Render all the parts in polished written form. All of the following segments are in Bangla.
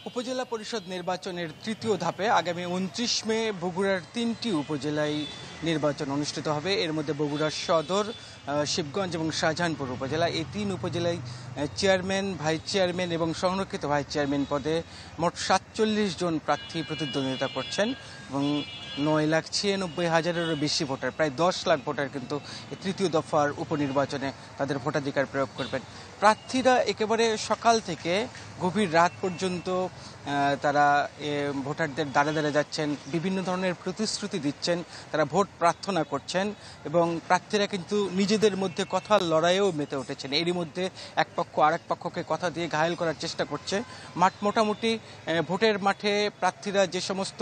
উপজেলা পরিষদ নির্বাচনের তৃতীয় ধাপে আগামী ২৯ মে বগুড়ার ৩টি উপজেলায় নির্বাচন অনুষ্ঠিত হবে। এর মধ্যে বগুড়ার সদর, শিবগঞ্জ এবং শাহজাহানপুর উপজেলা, এই ৩ উপজেলায় চেয়ারম্যান, ভাইস চেয়ারম্যান এবং সংরক্ষিত ভাইস চেয়ারম্যান পদে মোট ৪৭ জন প্রার্থী প্রতিদ্বন্দ্বিতা করছেন এবং ৯,৯৬,০০০-এরও বেশি ভোটার, প্রায় ১০ লাখ ভোটার কিন্তু তৃতীয় দফার উপনির্বাচনে তাদের ভোটাধিকার প্রয়োগ করবেন। প্রার্থীরা একেবারে সকাল থেকে গভীর রাত পর্যন্ত তারা ভোটারদের দ্বারে দ্বারে যাচ্ছেন, বিভিন্ন ধরনের প্রতিশ্রুতি দিচ্ছেন, তারা ভোট প্রার্থনা করছেন এবং প্রার্থীরা কিন্তু নিজেদের মধ্যে কথার লড়াইয়েও মেতে উঠেছেন। এরই মধ্যে এক পক্ষ আরেক পক্ষকে কথা দিয়ে ঘায়েল করার চেষ্টা করছে। মোটামুটি ভোটের মাঠে প্রার্থীরা যে সমস্ত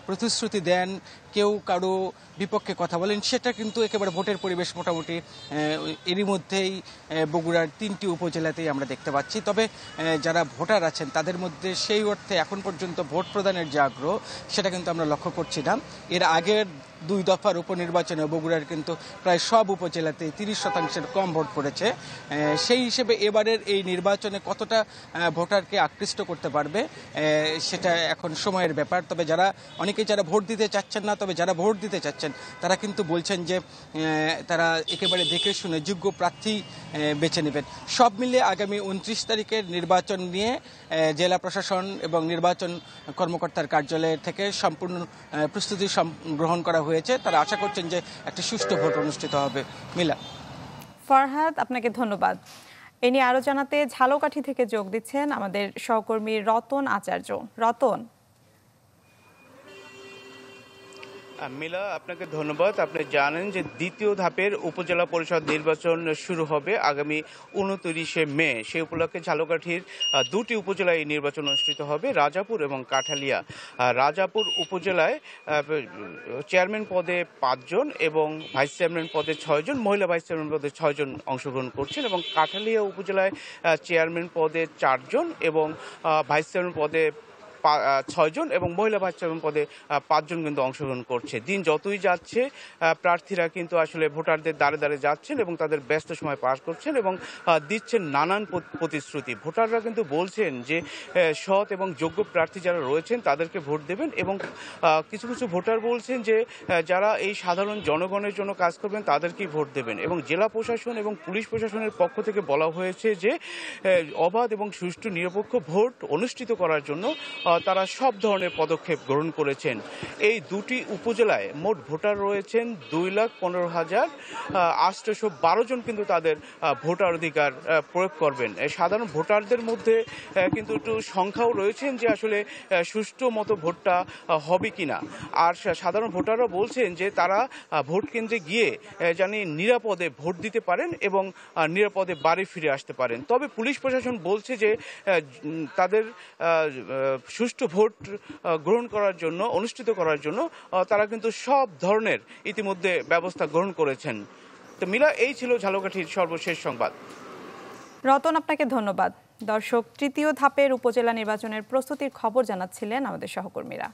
প্রতিশ্রুতি দেন, কেউ কারো বিপক্ষে কথা বলেন, সেটা কিন্তু একেবারে ভোটের পরিবেশ মোটামুটি এরই মধ্যেই বগুড়ার ৩টি উপজেলাতেই আমরা দেখতে পাচ্ছি। তবে যারা ভোটার আছেন তাদের মধ্যে সেই অর্থে এখন পর্যন্ত ভোট প্রদানের যে আগ্রহ, সেটা কিন্তু আমরা লক্ষ্য করছি না। এর আগের ২ দফার উপনির্বাচনে বগুড়ার কিন্তু প্রায় সব উপজেলাতে ৩০% কম ভোট পড়েছে। সেই হিসেবে এবারের এই নির্বাচনে কতটা ভোটারকে আকৃষ্ট করতে পারবে সেটা এখন সময়ের ব্যাপার। তবে অনেকে যারা ভোট দিতে চাচ্ছেন না, তবে যারা ভোট দিতে চাচ্ছেন তারা কিন্তু বলছেন যে তারা একেবারে দেখে শুনে যোগ্য প্রার্থী বেছে নেবেন। সব মিলিয়ে আগামী ২৯ তারিখের নির্বাচন নিয়ে জেলা প্রশাসন এবং নির্বাচন কর্মকর্তার কার্যালয় থেকে সম্পূর্ণ প্রস্তুতি গ্রহণ করা হয়েছে। তারা আশা করছেন যে একটি সুষ্ঠু ভোট অনুষ্ঠিত হবে। মিলা। ফরহাদ, আপনাকে ধন্যবাদ। এ নিয়ে আরো জানাতে ঝালকাঠি থেকে যোগ দিচ্ছেন আমাদের সহকর্মী রতন আচার্য। রতন। মিলা, আপনাকে ধন্যবাদ। আপনি জানেন যে দ্বিতীয় ধাপের উপজেলা পরিষদ নির্বাচন শুরু হবে আগামী ২৯শে মে। সেই উপলক্ষে ঝালকাঠির ২টি উপজেলায় নির্বাচন অনুষ্ঠিত হবে, রাজাপুর এবং কাঠালিয়া। রাজাপুর উপজেলায় চেয়ারম্যান পদে ৫ জন এবং ভাইস চেয়ারম্যান পদে ৬ জন, মহিলা ভাইস চেয়ারম্যান পদে ৬ জন অংশগ্রহণ করছেন এবং কাঠালিয়া উপজেলায় চেয়ারম্যান পদে ৪ জন এবং ভাইস চেয়ারম্যান পদে ৬ জন এবং মহিলা ভাইস চেয়ারম্যান পদে ৫ জন কিন্তু অংশগ্রহণ করছে। দিন যতই যাচ্ছে প্রার্থীরা কিন্তু আসলে ভোটারদের দ্বারে দ্বারে যাচ্ছেন এবং তাদের ব্যস্ত সময় পার করছেন এবং দিচ্ছেন নানান প্রতিশ্রুতি। ভোটাররা কিন্তু বলছেন যে সৎ এবং যোগ্য প্রার্থী যারা রয়েছেন তাদেরকে ভোট দেবেন এবং কিছু কিছু ভোটার বলছেন যে যারা এই সাধারণ জনগণের জন্য কাজ করবেন তাদেরকেই ভোট দেবেন। এবং জেলা প্রশাসন এবং পুলিশ প্রশাসনের পক্ষ থেকে বলা হয়েছে যে অবাধ এবং সুষ্ঠু নিরপেক্ষ ভোট অনুষ্ঠিত করার জন্য তারা সব ধরনের পদক্ষেপ গ্রহণ করেছেন। এই ২টি উপজেলায় মোট ভোটার রয়েছেন ২,১৫,৮১২ জন কিন্তু তাদের ভোটার অধিকার প্রয়োগ করবেন। সাধারণ ভোটারদের মধ্যে কিন্তু একটু সংখ্যাও রয়েছেন যে আসলে সুষ্ঠু মতো ভোটটা হবে কিনা। আর সাধারণ ভোটাররা বলছেন যে তারা ভোট কেন্দ্রে গিয়ে জানি নিরাপদে ভোট দিতে পারেন এবং নিরাপদে বাড়ি ফিরে আসতে পারেন। তবে পুলিশ প্রশাসন বলছে যে তাদের সুষ্ঠু ভোট গ্রহণ করার জন্য, অনুষ্ঠিত করার জন্য তারা কিন্তু সব ধরনের ইতিমধ্যে ব্যবস্থা গ্রহণ করেছেন। তো মিলা, এই ছিল ঝালকাঠির সর্বশেষ সংবাদ। রতন, আপনাকে ধন্যবাদ। দর্শক, তৃতীয় ধাপের উপজেলা নির্বাচনের প্রস্তুতির খবর জানাচ্ছিলেন আমাদের সহকর্মীরা।